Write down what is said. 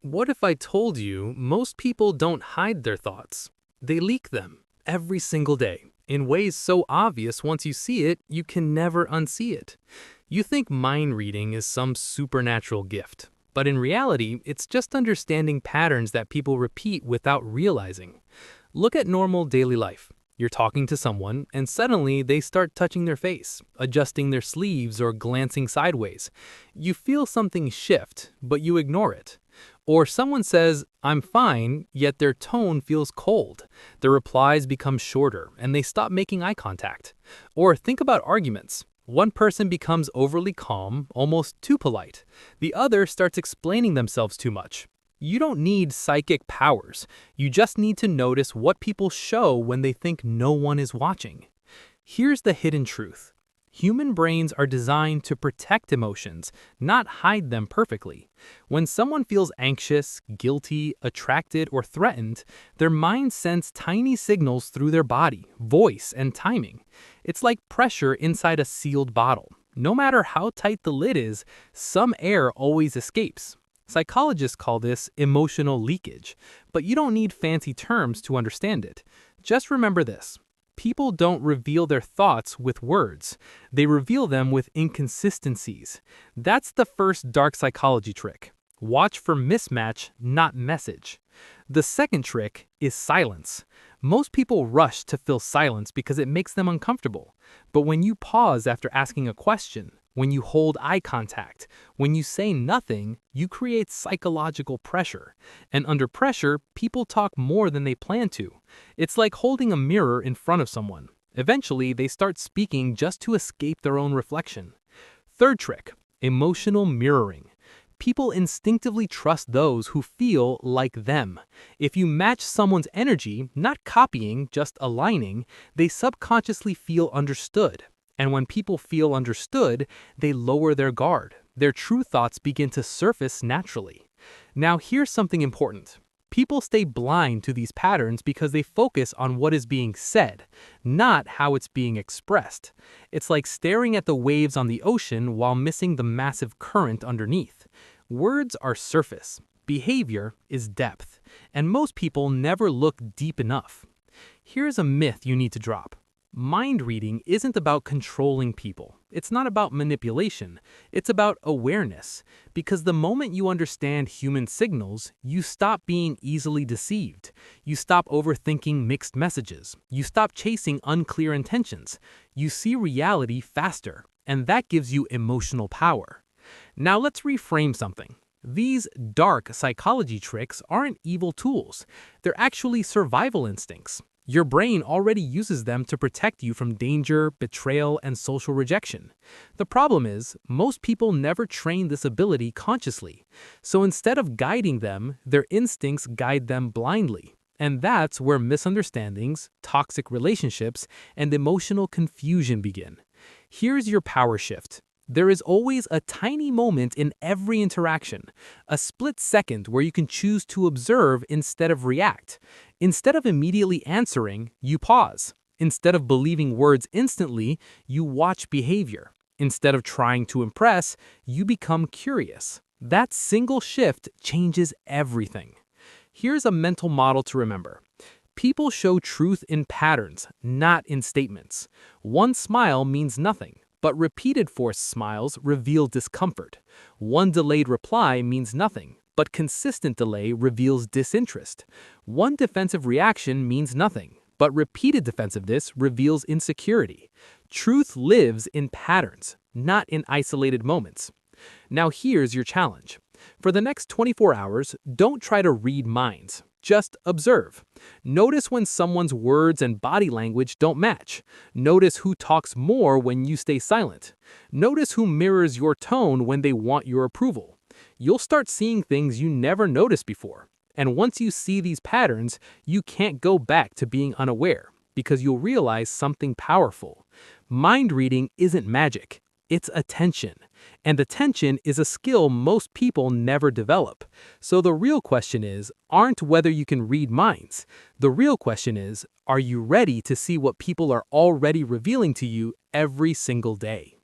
What if I told you most people don't hide their thoughts? They leak them every single day in ways so obvious once you see it, you can never unsee it. You think mind reading is some supernatural gift, but in reality, it's just understanding patterns that people repeat without realizing. Look at normal daily life. You're talking to someone, and suddenly they start touching their face, adjusting their sleeves, or glancing sideways. You feel something shift, but you ignore it. Or someone says, "I'm fine," yet their tone feels cold. Their replies become shorter, and they stop making eye contact. Or think about arguments. One person becomes overly calm, almost too polite. The other starts explaining themselves too much. You don't need psychic powers. You just need to notice what people show when they think no one is watching. Here's the hidden truth. Human brains are designed to protect emotions, not hide them perfectly. When someone feels anxious, guilty, attracted, or threatened, their mind sends tiny signals through their body, voice, and timing. It's like pressure inside a sealed bottle. No matter how tight the lid is, some air always escapes. Psychologists call this emotional leakage, but you don't need fancy terms to understand it. Just remember this. People don't reveal their thoughts with words. They reveal them with inconsistencies. That's the first dark psychology trick. Watch for mismatch, not message. The second trick is silence. Most people rush to fill silence because it makes them uncomfortable. But when you pause after asking a question, when you hold eye contact, when you say nothing, you create psychological pressure. And under pressure, people talk more than they plan to. It's like holding a mirror in front of someone. Eventually, they start speaking just to escape their own reflection. Third trick, emotional mirroring. People instinctively trust those who feel like them. If you match someone's energy, not copying, just aligning, they subconsciously feel understood. And when people feel understood, they lower their guard. Their true thoughts begin to surface naturally. Now here's something important. People stay blind to these patterns because they focus on what is being said, not how it's being expressed. It's like staring at the waves on the ocean while missing the massive current underneath. Words are surface. Behavior is depth. And most people never look deep enough. Here's a myth you need to drop. Mind reading isn't about controlling people. It's not about manipulation. It's about awareness. Because the moment you understand human signals, you stop being easily deceived. You stop overthinking mixed messages. You stop chasing unclear intentions. You see reality faster, and that gives you emotional power. Now let's reframe something. These dark psychology tricks aren't evil tools. They're actually survival instincts. Your brain already uses them to protect you from danger, betrayal, and social rejection. The problem is, most people never train this ability consciously. So instead of guiding them, their instincts guide them blindly. And that's where misunderstandings, toxic relationships, and emotional confusion begin. Here's your power shift. There is always a tiny moment in every interaction, a split second where you can choose to observe instead of react. Instead of immediately answering, you pause. Instead of believing words instantly, you watch behavior. Instead of trying to impress, you become curious. That single shift changes everything. Here's a mental model to remember. People show truth in patterns, not in statements. One smile means nothing. But repeated forced smiles reveal discomfort. One delayed reply means nothing, but consistent delay reveals disinterest. One defensive reaction means nothing, but repeated defensiveness reveals insecurity. Truth lives in patterns, not in isolated moments. Now here's your challenge. For the next 24 hours, don't try to read minds. Just observe. Notice when someone's words and body language don't match. Notice who talks more when you stay silent. Notice who mirrors your tone when they want your approval. You'll start seeing things you never noticed before. And once you see these patterns, you can't go back to being unaware because you'll realize something powerful. Mind reading isn't magic. It's attention. And attention is a skill most people never develop. So the real question aren't whether you can read minds. The real question is, are you ready to see what people are already revealing to you every single day?